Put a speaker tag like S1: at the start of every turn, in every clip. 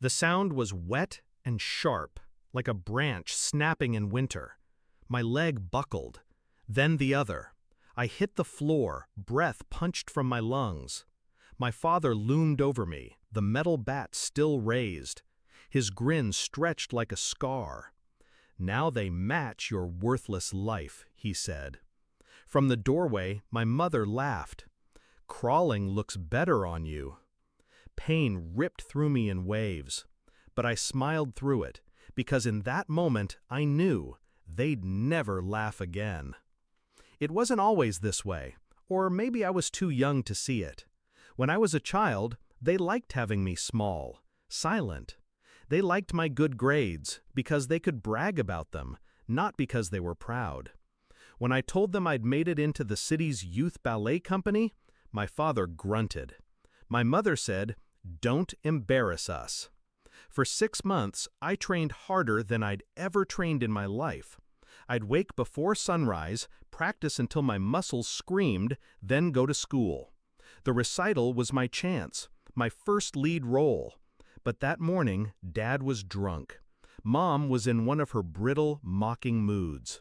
S1: The sound was wet and sharp, like a branch snapping in winter. My leg buckled, then the other. I hit the floor, breath punched from my lungs. My father loomed over me, the metal bat still raised. His grin stretched like a scar. "Now they match your worthless life," he said. From the doorway, my mother laughed. "Crawling looks better on you." Pain ripped through me in waves, but I smiled through it, because in that moment I knew they'd never laugh again. It wasn't always this way, or maybe I was too young to see it. When I was a child, they liked having me small, silent. They liked my good grades because they could brag about them, not because they were proud. When I told them I'd made it into the city's youth ballet company, my father grunted. My mother said, "Don't embarrass us." For 6 months, I trained harder than I'd ever trained in my life. I'd wake before sunrise, practice until my muscles screamed, then go to school. The recital was my chance, my first lead role. But that morning, Dad was drunk. Mom was in one of her brittle, mocking moods.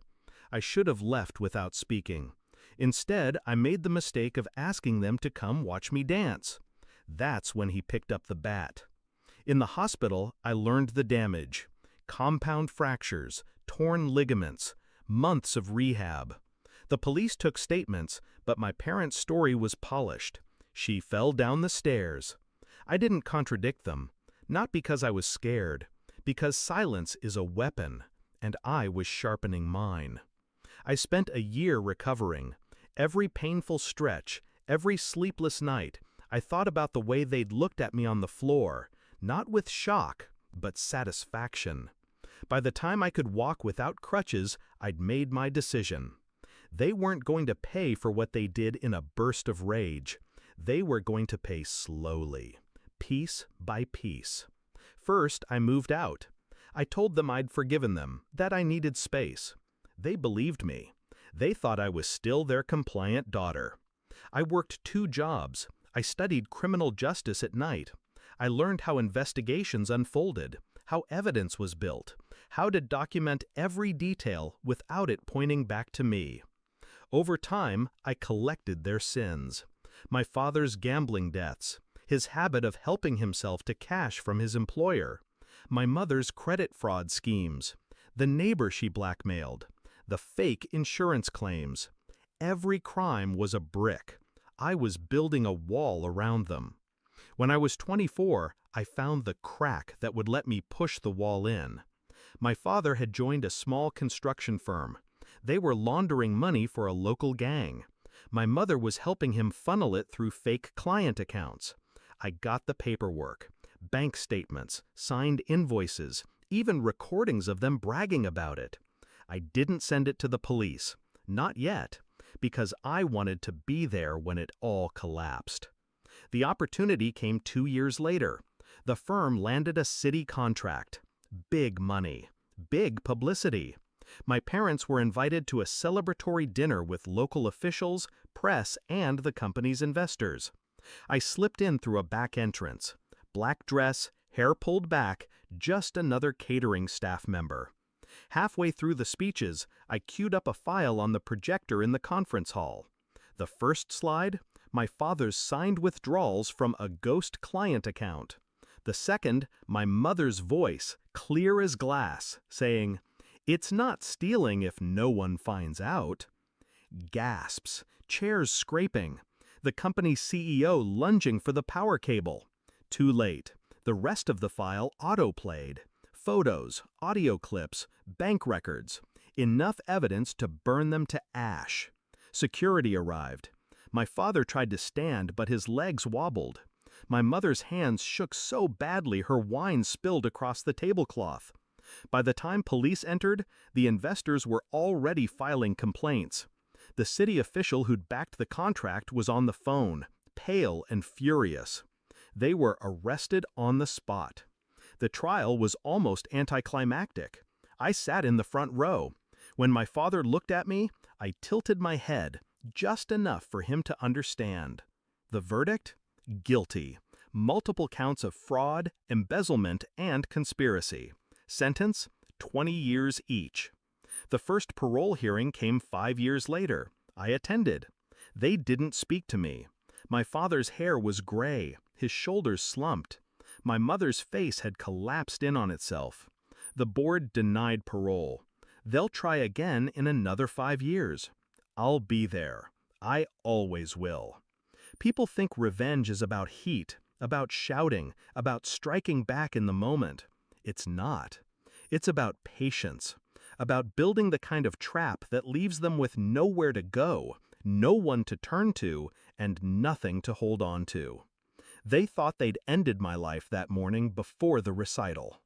S1: I should have left without speaking. Instead, I made the mistake of asking them to come watch me dance. That's when he picked up the bat. In the hospital, I learned the damage. Compound fractures, torn ligaments, months of rehab. The police took statements, but my parents' story was polished. She fell down the stairs. I didn't contradict them, not because I was scared, because silence is a weapon, and I was sharpening mine. I spent a year recovering. Every painful stretch, every sleepless night, I thought about the way they'd looked at me on the floor, not with shock, but satisfaction. By the time I could walk without crutches, I'd made my decision. They weren't going to pay for what they did in a burst of rage. They were going to pay slowly, piece by piece. First, I moved out. I told them I'd forgiven them, that I needed space. They believed me. They thought I was still their compliant daughter. I worked 2 jobs. I studied criminal justice at night. I learned how investigations unfolded, how evidence was built, how to document every detail without it pointing back to me. Over time, I collected their sins. My father's gambling debts, his habit of helping himself to cash from his employer, my mother's credit fraud schemes, the neighbor she blackmailed, the fake insurance claims. Every crime was a brick. I was building a wall around them. When I was 24, I found the crack that would let me push the wall in. My father had joined a small construction firm. They were laundering money for a local gang. My mother was helping him funnel it through fake client accounts. I got the paperwork, bank statements, signed invoices, even recordings of them bragging about it. I didn't send it to the police, not yet, because I wanted to be there when it all collapsed. The opportunity came 2 years later. The firm landed a city contract. Big money, big publicity. My parents were invited to a celebratory dinner with local officials, press, and the company's investors. I slipped in through a back entrance. Black dress, hair pulled back, just another catering staff member. Halfway through the speeches, I queued up a file on the projector in the conference hall. The first slide, my father's signed withdrawals from a ghost client account. The second, my mother's voice, clear as glass, saying, "It's not stealing if no one finds out." Gasps, chairs scraping, the company's CEO lunging for the power cable. Too late. The rest of the file auto-played. Photos, audio clips, bank records. Enough evidence to burn them to ash. Security arrived. My father tried to stand, but his legs wobbled. My mother's hands shook so badly her wine spilled across the tablecloth. By the time police entered, the investors were already filing complaints. The city official who'd backed the contract was on the phone, pale and furious. They were arrested on the spot. The trial was almost anticlimactic. I sat in the front row. When my father looked at me, I tilted my head, just enough for him to understand. The verdict? Guilty. multiple counts of fraud, embezzlement, and conspiracy. Sentence, 20 years each. The first parole hearing came 5 years later. I attended. They didn't speak to me. My father's hair was gray, his shoulders slumped. My mother's face had collapsed in on itself. The board denied parole. They'll try again in another 5 years. I'll be there. I always will. People think revenge is about heat, about shouting, about striking back in the moment. It's not. It's about patience, about building the kind of trap that leaves them with nowhere to go, no one to turn to, and nothing to hold on to. They thought they'd ended my life that morning before the recital.